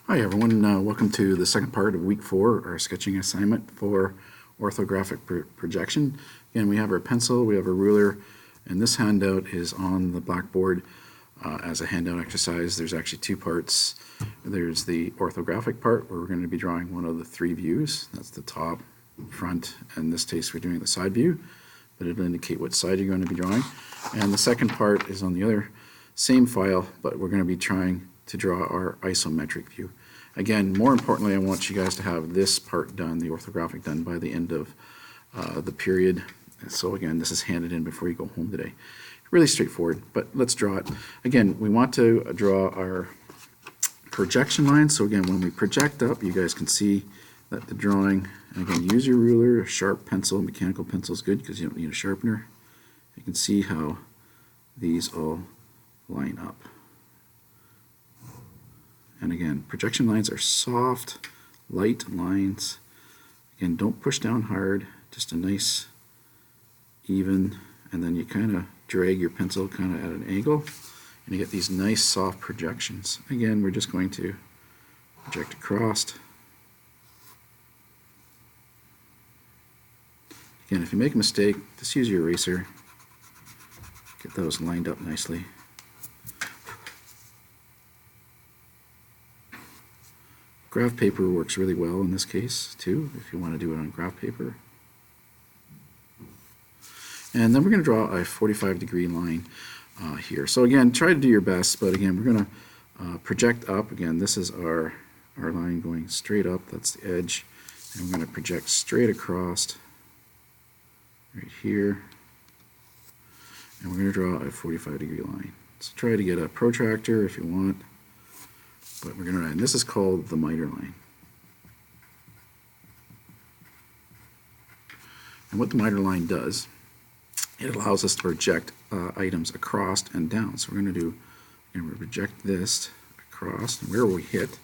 Hi everyone, welcome to the second part of week 4, our sketching assignment for orthographic projection. Again, we have our pencil, we have a ruler, and this handout is on the blackboard as a handout exercise. There's actually two parts. There's the orthographic part where we're going to be drawing one of the three views. That's the top, front, and in this case we're doing the side view, but it'll indicate what side you're going to be drawing. And the second part is on the other same file, but we're going to be trying to draw our isometric view. Again, more importantly, I want you guys to have this part done, the orthographic done, by the end of the period. So again, this is handed in before you go home today. Really straightforward, but let's draw it. Again, we want to draw our projection line. So again, when we project up, you guys can see that the drawing, and again, use your ruler, a sharp pencil, mechanical pencil is good because you don't need a sharpener. You can see how these all line up. And again, projection lines are soft, light lines. Again, don't push down hard, just a nice, even, and then you kind of drag your pencil kind of at an angle, and you get these nice soft projections. Again, we're just going to project across. Again, if you make a mistake, just use your eraser. Get those lined up nicely. Graph paper works really well in this case too, if you want to do it on graph paper. And then we're going to draw a 45-degree line here. So again, try to do your best, but again, we're going to project up. Again, this is our line going straight up, that's the edge. And we're going to project straight across right here. And we're going to draw a 45-degree line. So try to get a protractor if you want. But we're going to, and this is called the miter line. And what the miter line does, it allows us to project items across and down. So we're going to do, and we project this across, and where we hit,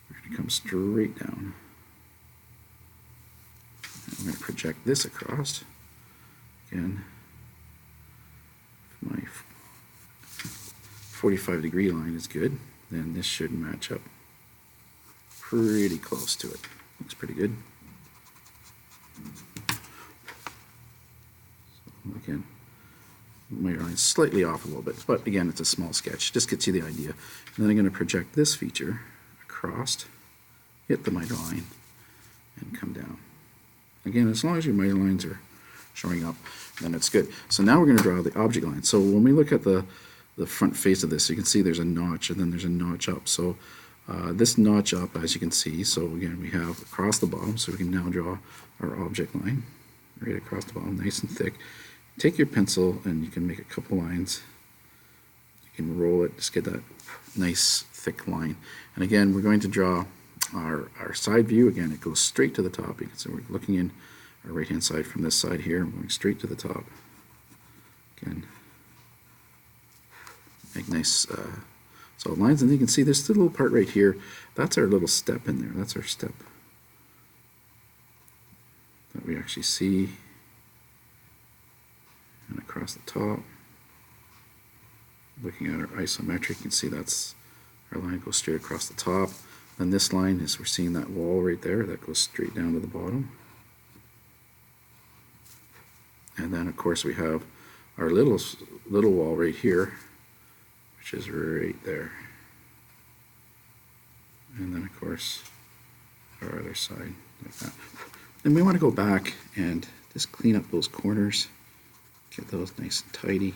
we're going to come straight down. And we're going to project this across. Again, my 45-degree line is good. Then this should match up pretty close to it. Looks pretty good. So again, my line's slightly off a little bit, but again, it's a small sketch. Just gets you the idea. And then I'm going to project this feature across, hit the miter line, and come down. Again, as long as your miter lines are showing up, then it's good. So now we're going to draw the object line. So when we look at the front face of this, you can see there's a notch and then there's a notch up. So this notch up, as you can see, so again we have across the bottom, so we can now draw our object line right across the bottom, nice and thick. Take your pencil and you can make a couple lines. You can roll it, just get that nice thick line. And again, we're going to draw our side view. Again, it goes straight to the top. You can see we're looking in our right hand side from this side here, going straight to the top. Again, make nice solid lines, and you can see this little part right here, that's our little step in there. That's our step that we actually see, and across the top, looking at our isometric, you can see that's our line goes straight across the top. Then this line is, we're seeing that wall right there, that goes straight down to the bottom. And then of course we have our little wall right here, which is right there. And then of course our other side like that. Then we want to go back and just clean up those corners, get those nice and tidy.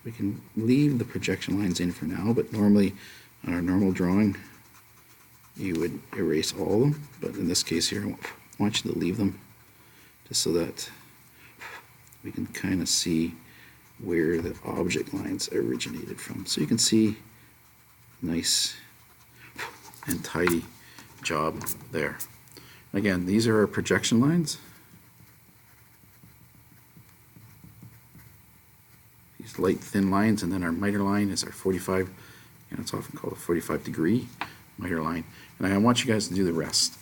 We can leave the projection lines in for now, but normally on our normal drawing you would erase all of them, but in this case here I want you to leave them just so that we can kind of see where the object lines originated from. So you can see nice and tidy job there. Again, these are our projection lines. These light thin lines, and then our miter line is our 45, and it's often called a 45-degree miter line. And I want you guys to do the rest.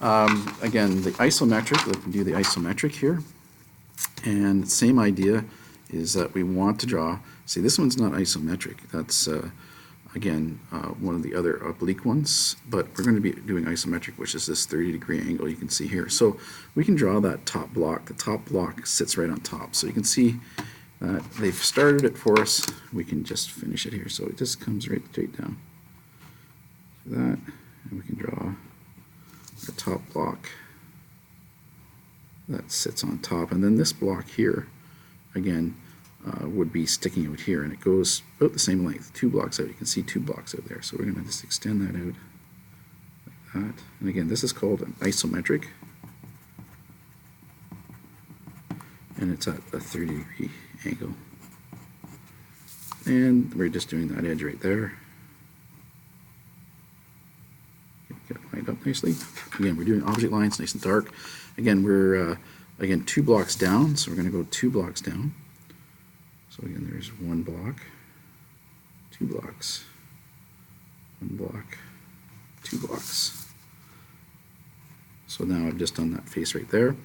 Again, the isometric, we can do the isometric here. And same idea is that we want to draw, see this one's not isometric, that's again, one of the other oblique ones, but we're going to be doing isometric, which is this 30-degree angle you can see here. So we can draw that top block. The top block sits right on top. So you can see that they've started it for us. We can just finish it here. So it just comes right straight down. Like that, and we can draw the top block that sits on top. And then this block here, again, would be sticking out here, and it goes about the same length, 2 blocks out. You can see 2 blocks out there. So we're going to just extend that out like that. And again, this is called an isometric, and it's at a 30-degree angle. And we're just doing that edge right there. Get it lined up nicely. Again, we're doing object lines, nice and dark. Again, we're 2 blocks down, so we're going to go 2 blocks down. So again, there's 1 block, 2 blocks, 1 block, 2 blocks. So now I've just done that face right there.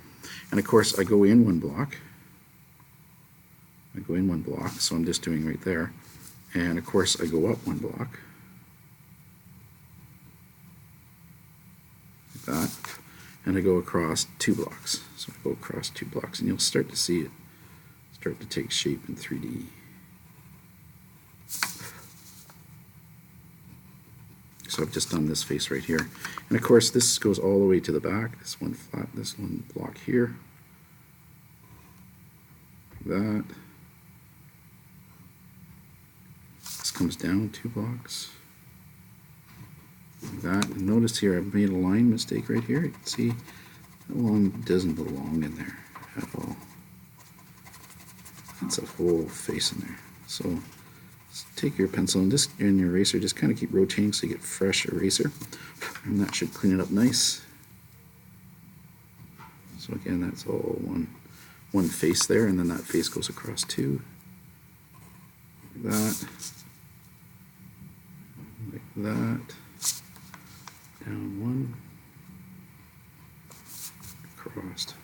And of course, I go in 1 block. I go in 1 block, so I'm just doing right there. And of course, I go up 1 block. Like that. And I go across 2 blocks. So I go across 2 blocks, and you'll start to see it start to take shape in 3D. So I've just done this face right here. And of course this goes all the way to the back. This one flat, this one block here. Like that. This comes down 2 blocks. Like that. And notice here I've made a line mistake right here. You can see that one doesn't belong in there at all. It's a whole face in there. So take your pencil and just in your eraser, just kind of keep rotating so you get fresh eraser, and that should clean it up nice. So again, that's all one face there, and then that face goes across 2, like that, like that, down 1, across.